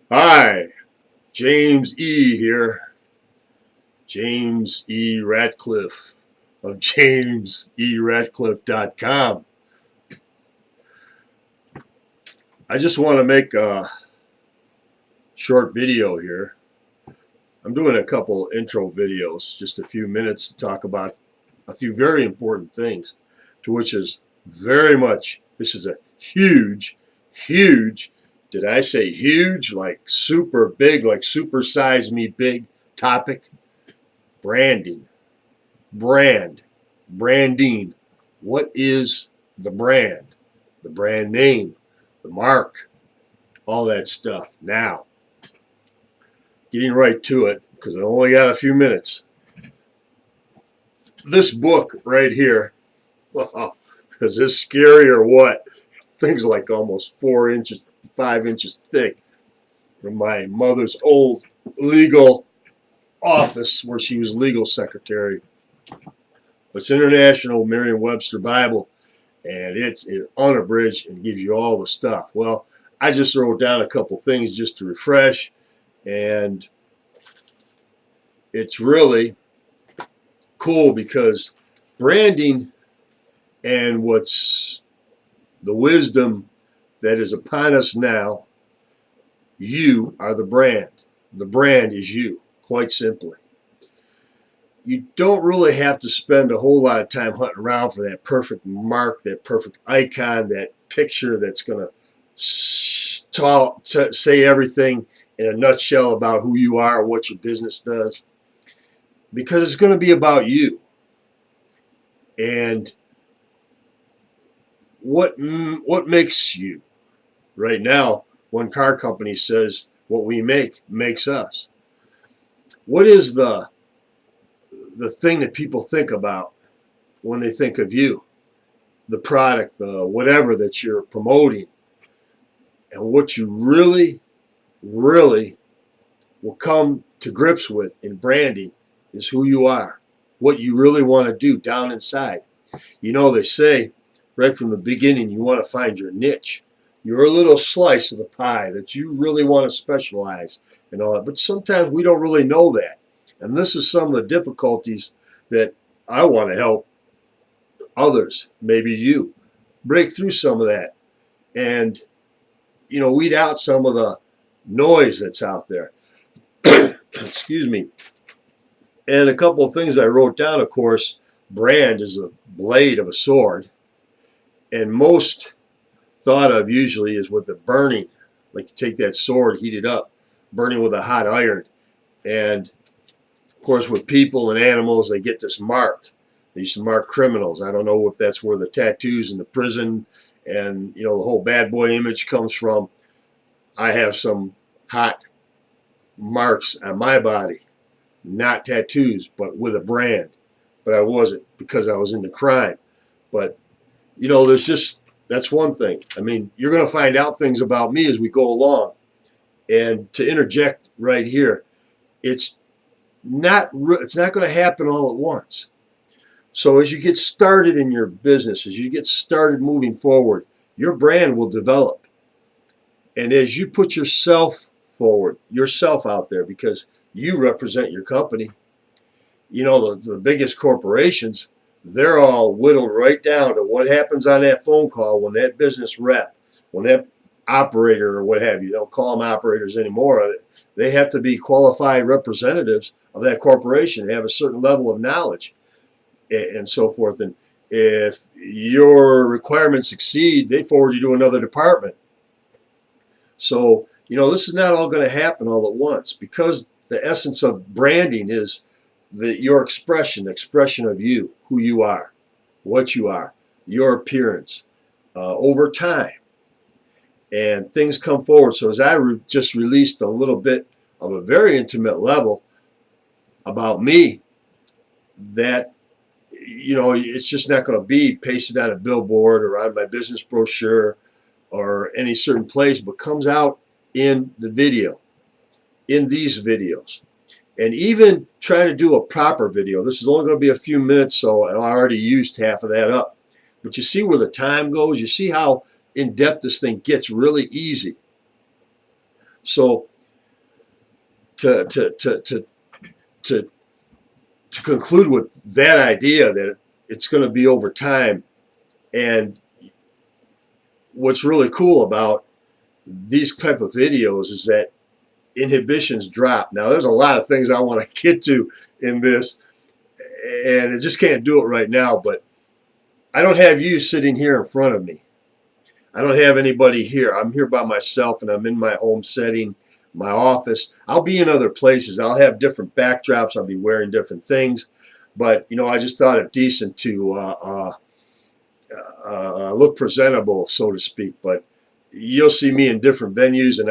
Hi, James E. here. James E. Ratcliffe of JamesERatcliffe.com. I just want to make a short video here. I'm doing a couple intro videos, just a few minutes to talk about a few very important things, to which is very much, this is a huge, did I say huge? Like super big, like super size me big topic. Branding. Branding. What is the brand? The brand name, the mark, all that stuff. Now, getting right to it, because I only got a few minutes. This book right here, wow, is this scary or what? Things like almost 4 inches, 5 inches thick, from my mother's old legal office where she was legal secretary. It's International Merriam-Webster Bible, and it's unabridged and gives you all the stuff. Well, I just wrote down a couple things just to refresh, and it's really cool because branding and what's the wisdom that is upon us now, you are the brand. The brand is you, quite simply. You don't really have to spend a whole lot of time hunting around for that perfect mark, that perfect icon, that picture that's going to say everything in a nutshell about who you are and what your business does. Because it's going to be about you. And what makes you? Right now, one car company says what we make makes us. What is the thing that people think about when they think of you? The product, the whatever that you're promoting. And what you really will come to grips with in branding is who you are, what you really want to do down inside. You know, they say right from the beginning, you want to find your niche, your little slice of the pie that you really want to specialize and all that. But sometimes we don't really know that. And this is some of the difficulties that I want to help others, maybe you, break through some of that and, weed out some of the noise that's out there. Excuse me. And a couple of things I wrote down, of course, brand is a blade of a sword. And most thought of usually is with the burning. Like you take that sword, heat it up, burning with a hot iron. And of course, with people and animals, they get this mark. They used to mark criminals. I don't know if that's where the tattoos in the prison and, the whole bad boy image comes from. I have some hot marks on my body. Not tattoos, but with a brand. But I wasn't because I was into crime. But, that's one thing. I mean, you're going to find out things about me as we go along. And to interject right here, it's not going to happen all at once. So as you get started in your business, as you get started moving forward, your brand will develop. And as you put yourself forward, yourself out there, because you represent your company. The biggest corporations, they're all whittled right down to what happens on that phone call when that business rep, when that operator or what have you, they don't call them operators anymore. They have to be qualified representatives of that corporation, have a certain level of knowledge and so forth. And if your requirements exceed, they forward you to another department. So, this is not all going to happen all at once, because the essence of branding is your expression of you, who you are, what you are, your appearance over time. And things come forward. So as I just released a little bit of a very intimate level about me, that, it's just not going to be pasted on a billboard or on my business brochure or any certain place, but comes out in the video, in these videos. And even trying to do a proper video. This is only going to be a few minutes, so I already used half of that up. But you see where the time goes. You see how in-depth this thing gets really easy. So to to to conclude with that idea that it's going to be over time. And what's really cool about these type of videos is that inhibitions drop. Now, there's a lot of things I want to get to in this, and I just can't do it right now, but I don't have you sitting here in front of me. I don't have anybody here. I'm here by myself, and I'm in my home setting, my office. I'll be in other places. I'll have different backdrops. I'll be wearing different things. But, I just thought it decent to look presentable, so to speak. But you'll see me in different venues, and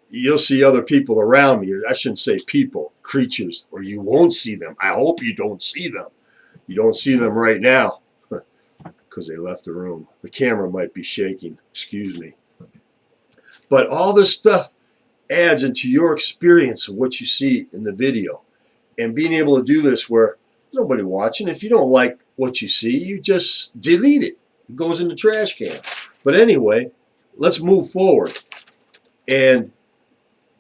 you'll see other people around me. I shouldn't say people, creatures, or you won't see them. I hope you don't see them. You don't see them right now because they left the room. The camera might be shaking. Excuse me. But all this stuff adds into your experience of what you see in the video. And being able to do this where there's nobody watching. If you don't like what you see, you just delete it. It goes in the trash can. But anyway, let's move forward. And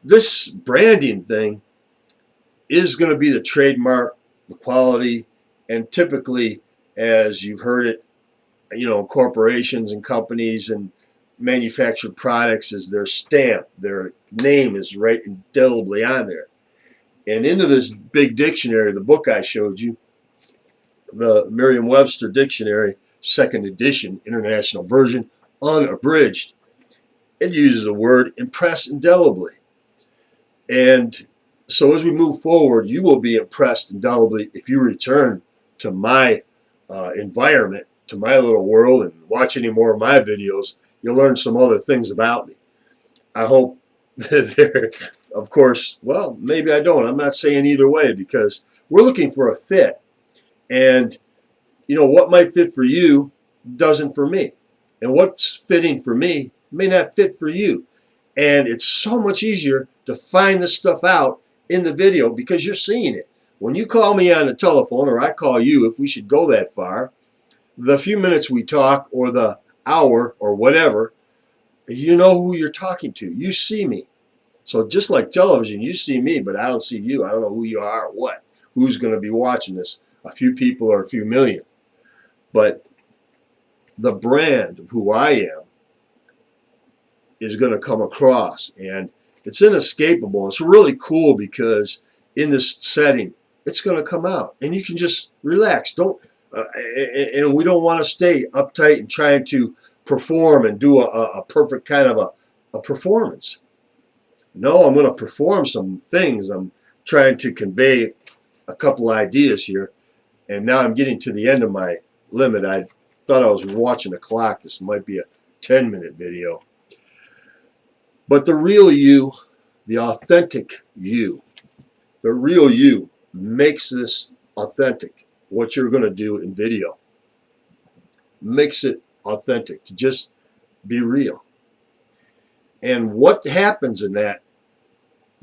this branding thing is going to be the trademark, the quality, and typically, as you've heard it, corporations and companies and manufactured products is their stamp. Their name is right indelibly on there. And into this big dictionary, the book I showed you, the Merriam-Webster Dictionary, 2nd edition, international version, unabridged, it uses the word impress indelibly. And so as we move forward, you will be impressed indelibly if you return to my environment, to my little world, and watch any more of my videos. You'll learn some other things about me. I hope they're, of course, well, maybe I don't. I'm not saying either way because we're looking for a fit. And, what might fit for you doesn't for me. And what's fitting for me may not fit for you. And it's so much easier to find this stuff out in the video because you're seeing it. When you call me on the telephone, or I call you, if we should go that far, the few minutes we talk or the hour or whatever, you know who you're talking to. You see me. So just like television, you see me, but I don't see you. I don't know who you are or what. Who's going to be watching this? A few people or a few million. But the brand of who I am is going to come across. And it's inescapable. It's really cool because in this setting, it's going to come out. And you can just relax. And we don't want to stay uptight and trying to perform and do a perfect kind of a performance. No, I'm going to perform some things. I'm trying to convey a couple ideas here. And now I'm getting to the end of my limit. I thought I was watching the clock. This might be a 10-minute video. But the real you, the authentic you, the real you makes this authentic. What you're going to do in video makes it authentic, to just be real. And what happens in that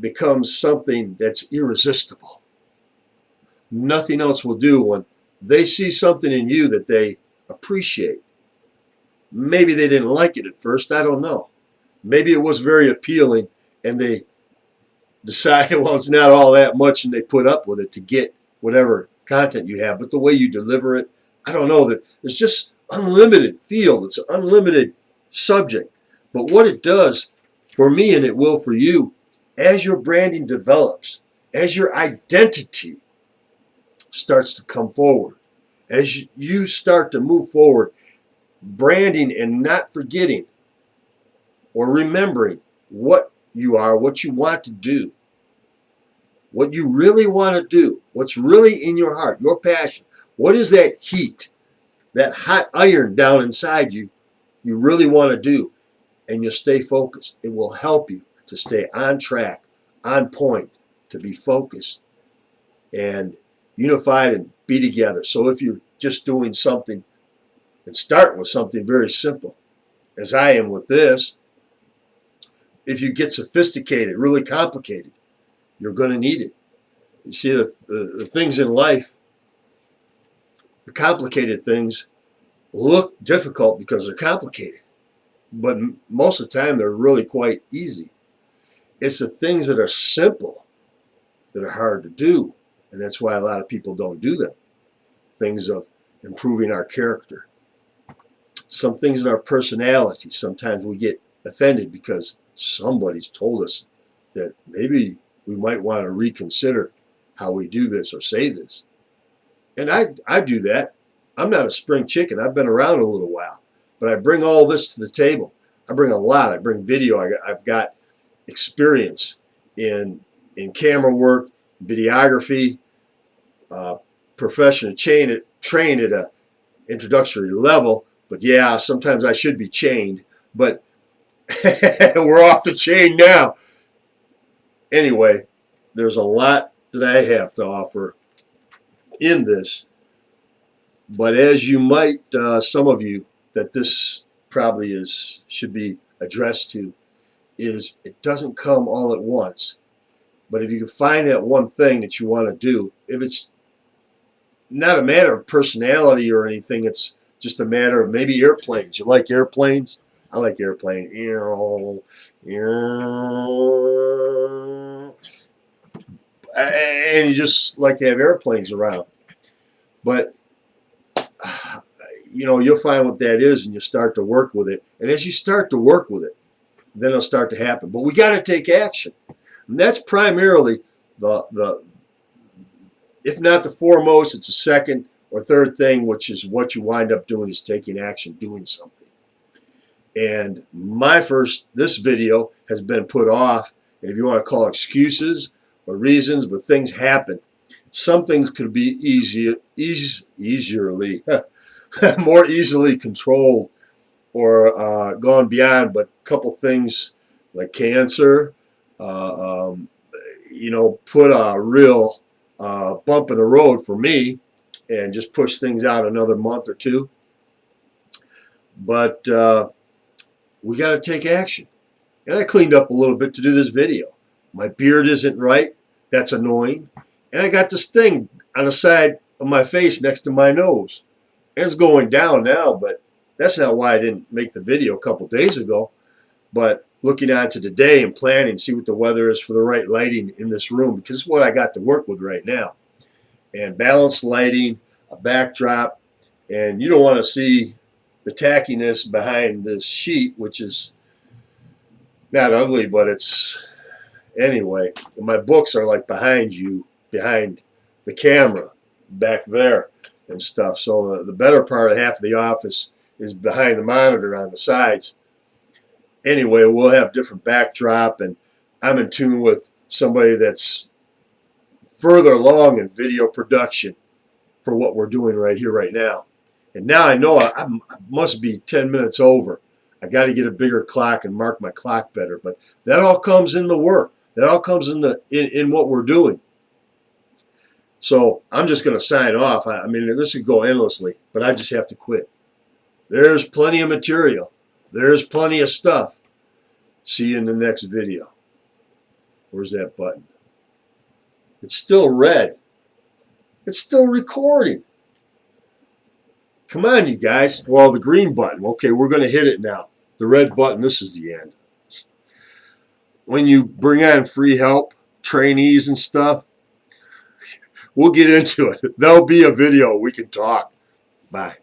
becomes something that's irresistible. Nothing else will do when they see something in you that they appreciate. Maybe they didn't like it at first, I don't know. Maybe it was very appealing and they decided, well, it's not all that much, and they put up with it to get whatever content you have. But the way you deliver it, I don't know, that there's just unlimited field. It's an unlimited subject. But what it does for me, and it will for you, as your branding develops, as your identity starts to come forward, as you start to move forward, branding and not forgetting or remembering what you are, what you want to do, what you really want to do, what's really in your heart, your passion. What is that heat, that hot iron down inside you really want to do? And you'll stay focused. It will help you to stay on track, on point, to be focused and unified and be together. So if you're just doing something, and start with something very simple, as I am with this, if you get sophisticated, really complicated, you're going to need it. You see, the things in life, the complicated things, look difficult because they're complicated. But most of the time, they're really quite easy. It's the things that are simple that are hard to do, and that's why a lot of people don't do them. Things of improving our character. Some things in our personality, sometimes we get offended because somebody's told us that maybe we might want to reconsider how we do this or say this. And I do that. I'm not a spring chicken. I've been around a little while. But I bring all this to the table. I bring a lot. I bring video. I've got experience in camera work, videography, professional trained at a introductory level. But yeah, sometimes I should be chained. But we're off the chain now. Anyway, there's a lot that I have to offer in this. But as you might, some of you that this probably should be addressed to, is it doesn't come all at once. But if you can find that one thing that you want to do, if it's not a matter of personality or anything, it's just a matter of maybe airplanes. You like airplanes? I like airplanes. And you just like to have airplanes around. But you know, you'll find what that is and you start to work with it. And as you start to work with it, then it'll start to happen. But we got to take action. And that's primarily if not the foremost, it's a second or third thing, which is what you wind up doing is taking action, doing something. And this video has been put off. And if you want to call excuses or reasons, but things happen. Some things could be easierly, more easily controlled or gone beyond, but a couple things like cancer, you know, put a real bump in the road for me and just push things out another month or two. But we got to take action. And I cleaned up a little bit to do this video. My beard isn't right. That's annoying. And I got this thing on the side of my face next to my nose. It's going down now, but that's not why I didn't make the video a couple days ago. But looking on to today and planning, see what the weather is for the right lighting in this room, because it's what I got to work with right now. And balanced lighting, a backdrop, and you don't want to see the tackiness behind this sheet, which is not ugly, but it's, anyway, my books are like behind the camera, back there and stuff. So the better part of half of the office is behind the monitor on the sides. Anyway, we'll have different backdrop, and I'm in tune with somebody that's further along in video production for what we're doing right here, right now. And now I know I must be 10 minutes over. I got to get a bigger clock and mark my clock better. But that all comes in the work. That all comes in what we're doing. So I'm just going to sign off. I mean, this could go endlessly, but I just have to quit. There's plenty of material. There's plenty of stuff. See you in the next video. Where's that button? It's still red. It's still recording. Come on, you guys. Well, the green button. Okay, we're going to hit it now. The red button, this is the end. When you bring on free help, trainees and stuff, we'll get into it. There'll be a video. We can talk. Bye.